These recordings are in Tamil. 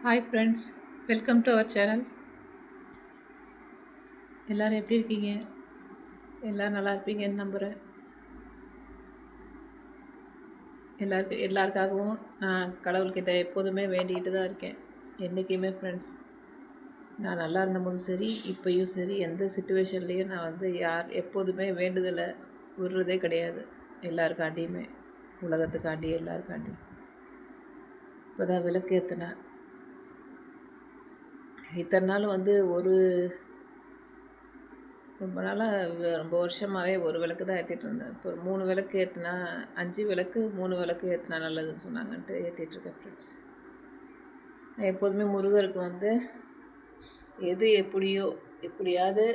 Hi friends, welcome to our channel. எல்லோரும் எப்படி இருக்கீங்க? எல்லோரும் நல்லா இருப்பீங்கன்னு நம்புகிறேன். எல்லாருக்காகவும் நான் கடவுள்கிட்ட எப்போதுமே வேண்டிகிட்டு தான் இருக்கேன். என்றைக்குமே ஃப்ரெண்ட்ஸ், நான் நல்லா இருந்தபோதும் சரி, இப்போயும் சரி, எந்த சுச்சுவேஷன்லேயும் நான் வந்து எப்போதுமே வேண்டுதலை விடுறதே கிடையாது. எல்லாருக்காண்டியுமே, உலகத்துக்காண்டி, எல்லாருக்காண்டி. இப்போ தான் விளக்கு ஏற்றினேன். இத்தனை நாள் வந்து ரொம்ப நாளாக ரொம்ப வருஷமாகவே ஒரு விளக்கு தான் ஏற்றிட்டு இருந்தேன். இப்போ 3 விளக்கு ஏற்றினா 5 விளக்கு 3 விளக்கு ஏற்றினா நல்லதுன்னு சொன்னாங்கன்ட்டு ஏற்றிட்டுருக்கேன் ஃப்ரெண்ட்ஸ். நான் எப்போதுமே முருகருக்கு வந்து எது எப்படியாவது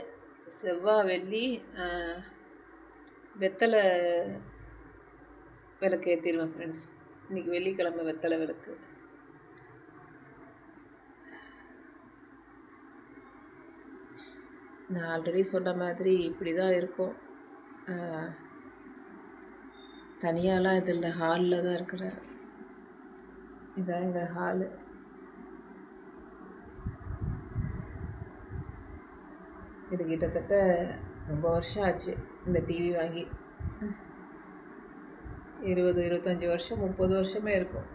செவ்வாய் வெள்ளி வெத்தலை விளக்கு ஏற்றிடுவேன் ஃப்ரெண்ட்ஸ். இன்றைக்கி வெள்ளிக்கிழமை வெத்தலை விளக்கு. நான் ஆல்ரெடி சொன்ன மாதிரி இப்படி தான் இருக்கும். தனியாலாம் இது இல்லை, ஹாலில் தான் இருக்கிறேன். இதான் எங்கள் ஹாலு. இது கிட்டத்தட்ட ரொம்ப வருஷம் ஆச்சு இந்த டிவி வாங்கி. 20-25 வருஷம் 30 வருஷமே இருக்கும்.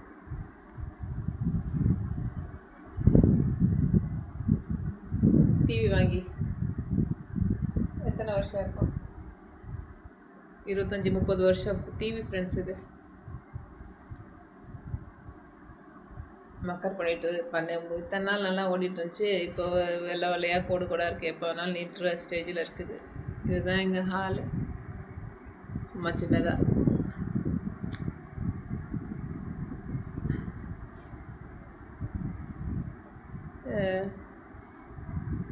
டிவி வாங்கி எத்தனை வருஷம் இருக்கும்? 25-30 வருஷம் டிவி ஃப்ரெண்ட்ஸ். இது மக்கர் பண்ணிட்டு இத்தனை நாள் நல்லா ஓடிட்டு இருந்துச்சு. இப்போ வெள்ளை வெள்ளையாக கோடு கூட இருக்குது. எப்போ வேணாலும் நீட்டுற ஸ்டேஜில் இருக்குது. இதுதான் எங்கள் ஹாலு. சும்மா சின்னதாக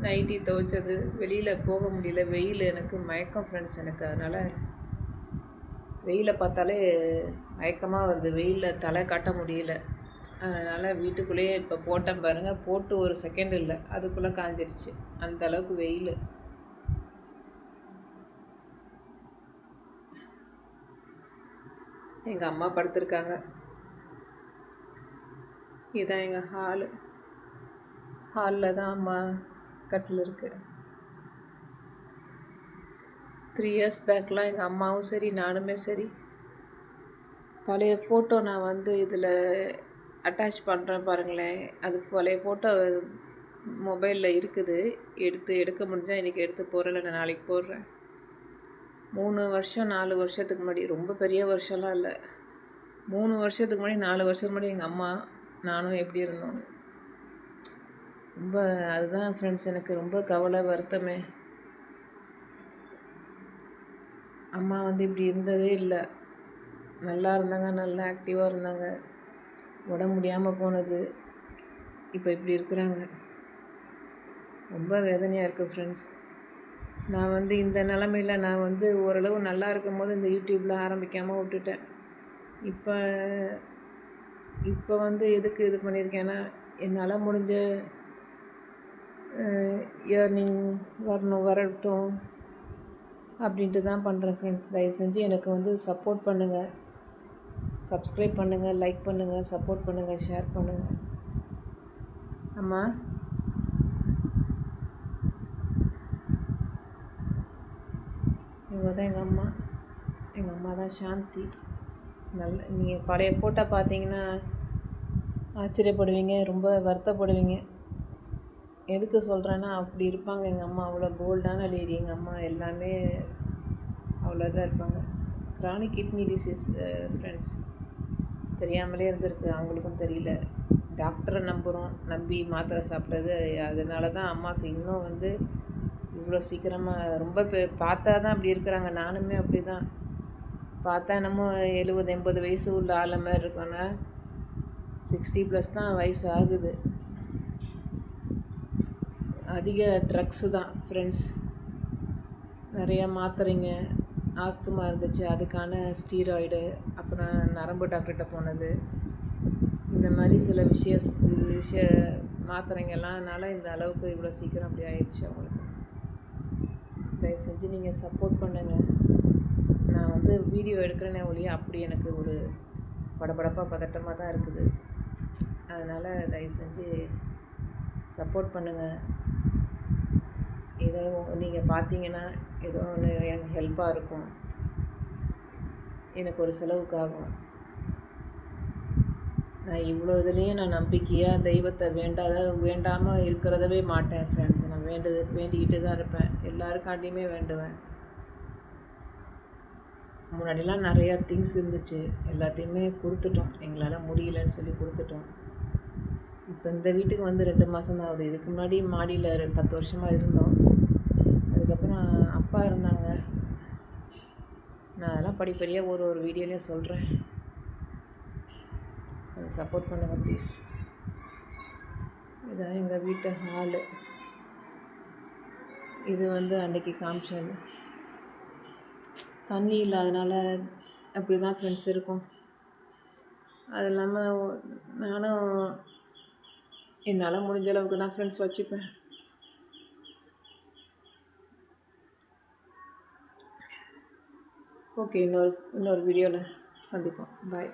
நைட்டி துவைச்சது. வெளியில் போக முடியல, வெயில் எனக்கு மயக்கம் ஃப்ரெண்ட்ஸ். எனக்கு அதனால் வெயிலை பார்த்தாலே மயக்கமாக வருது. வெயிலில் தலை காட்ட முடியல. அதனால் வீட்டுக்குள்ளேயே இப்போ போட்டேன் பாருங்கள். போட்டு ஒரு செகண்ட் இல்லை, அதுக்குள்ளே காஞ்சிருச்சு. அந்த அளவுக்கு வெயில். எங்கள் அம்மா படுத்திருக்காங்க. இதுதான் எங்கள் ஹாலில் தான் அம்மா கட்டில் இருக்குது. 3 இயர்ஸ் பேக்லாம் எங்கள் அம்மாவும் சரி நானுமே சரி பழைய ஃபோட்டோ நான் வந்து இதில் அட்டாச் பண்ணுறேன் பாருங்களேன். அது பழைய ஃபோட்டோ மொபைலில் இருக்குது. எடுக்க முடிஞ்சால் இன்றைக்கி எடுத்து போடுறேன், இல்லை நாளைக்கு போடுறேன். 3 வருஷம் 4 வருஷத்துக்கு முன்னாடி, ரொம்ப பெரிய வருஷம்லாம் இல்லை, 3 வருஷத்துக்கு முன்னாடி 4 வருஷத்துக்கு முன்னாடி எங்கள் அம்மா நானும் எப்படி இருந்தோம். ரொம்ப அதுதான் ஃப்ரெண்ட்ஸ் எனக்கு ரொம்ப கவலை, வருத்தமே. அம்மா வந்து இப்படி இருந்ததே இல்லை. நல்லா இருந்தாங்க, நல்லா ஆக்டிவாக இருந்தாங்க. உடம்பு முடியாமல் போனது, இப்போ இப்படி இருக்கிறாங்க. ரொம்ப வேதனையாக இருக்குது ஃப்ரெண்ட்ஸ். நான் வந்து இந்த நிலமையில் நான் வந்து ஓரளவு நல்லா இருக்கும் போது இந்த யூடியூப்பில் ஆரம்பிக்காமல் விட்டுட்டேன். இப்போ வந்து எதுக்கு இது பண்ணியிருக்கேன்னா, என்னால் முடிஞ்ச ஏர்னிங் வரட்டும் அப்படின்ட்டு தான் பண்ணுறேன் ஃப்ரெண்ட்ஸ். தயவு செஞ்சு எனக்கு வந்து சப்போர்ட் பண்ணுங்கள், சப்ஸ்கிரைப் பண்ணுங்கள், லைக் பண்ணுங்கள், சப்போர்ட் பண்ணுங்கள், ஷேர் பண்ணுங்கள். அம்மா, இவங்க தான் எங்கள் அம்மா தான் சாந்தி. நீங்கள் பழைய ஃபோட்டோ பார்த்தீங்கன்னா ஆச்சரியப்படுவீங்க, ரொம்ப வருத்தப்படுவீங்க. எதுக்கு சொல்கிறேன்னா, அப்படி இருப்பாங்க எங்கள் அம்மா. அவ்வளோ போல்டான லேடி எங்கள் அம்மா. எல்லாமே அவ்வளோ இதாக இருப்பாங்க. Chronic kidney disease friends. தெரியாமலே இருந்திருக்கு, அவங்களுக்கும் தெரியல. டாக்டரை நம்பி மாத்திரை சாப்பிட்றது. அதனால தான் அம்மாவுக்கு இன்னும் வந்து இவ்வளோ சீக்கிரமாக ரொம்ப பார்த்தா தான் அப்படி இருக்கிறாங்க. நானுமே அப்படி தான் பார்த்தா என்னமோ 70-80 வயசு உள்ள ஆள மாதிரி இருக்கோன்னா 60+ தான் வயசு ஆகுது. அதிக ட்ரக்ஸு தான் ஃப்ரெண்ட்ஸ். நிறையா மாத்திரைங்க. ஆஸ்துமா இருந்துச்சு, அதுக்கான ஸ்டீராய்டு, அப்புறம் நரம்பு டாக்டர்கிட்ட போனது. இந்த மாதிரி சில விஷய மாத்திரைங்கள்லாம்னால இந்த அளவுக்கு இவ்வளோ சீக்கிரம் அப்படி ஆயிடுச்சு அவங்களுக்கு. தயவு செஞ்சு நீங்கள் சப்போர்ட் பண்ணுங்கள். நான் வந்து வீடியோ எடுக்கிறேனே ஒழிய அப்படி எனக்கு ஒரு படபடப்பாக பதட்டமாக தான் இருக்குது. அதனால் தயவு செஞ்சு சப்போர்ட் பண்ணுங்கள். ஏதோ நீங்கள் பார்த்தீங்கன்னா ஏதோ ஒன்று எனக்கு ஹெல்ப்பாக இருக்கும், எனக்கு ஒரு செலவுக்காகும். நான் இவ்வளோ இதுலேயும் நான் நம்பிக்கையாக தெய்வத்தை வேண்டாமல் இருக்கிறதவே மாட்டேன் ஃப்ரெண்ட்ஸ். நான் வேண்டிக்கிட்டு தான் இருப்பேன், எல்லாருக்காண்டியுமே வேண்டுவேன். முன்னாடிலாம் நிறையா திங்ஸ் இருந்துச்சு, எல்லாத்தையுமே கொடுத்துட்டோம், எங்களால் முடியலன்னு சொல்லி கொடுத்துட்டோம். இப்போ இந்த வீட்டுக்கு வந்து 2 மாதம் தான் ஆகுது. இதுக்கு முன்னாடி மாடியில் 10 வருஷமாக இருந்தோம். அதுக்கப்புறம் அப்பா இருந்தாங்க. நான் அதெல்லாம் படிப்படியாக ஒரு வீடியோலையும் சொல்கிறேன். கொஞ்சம் சப்போர்ட் பண்ணுங்கள் ப்ளீஸ். இதான் எங்கள் வீட்டு ஹாலு. இது வந்து அன்றைக்கி காமிச்சது. தண்ணி இல்லாதனால அப்படி தான் ஃப்ரெண்ட்ஸ் இருக்கும். அது இல்லாமல் நானும் என்னால் முடிஞ்ச அளவுக்கு தான் ஃப்ரெண்ட்ஸ் வச்சுப்பேன். ஓகே, இன்னொரு வீடியோவில் சந்திப்போம். பாய்.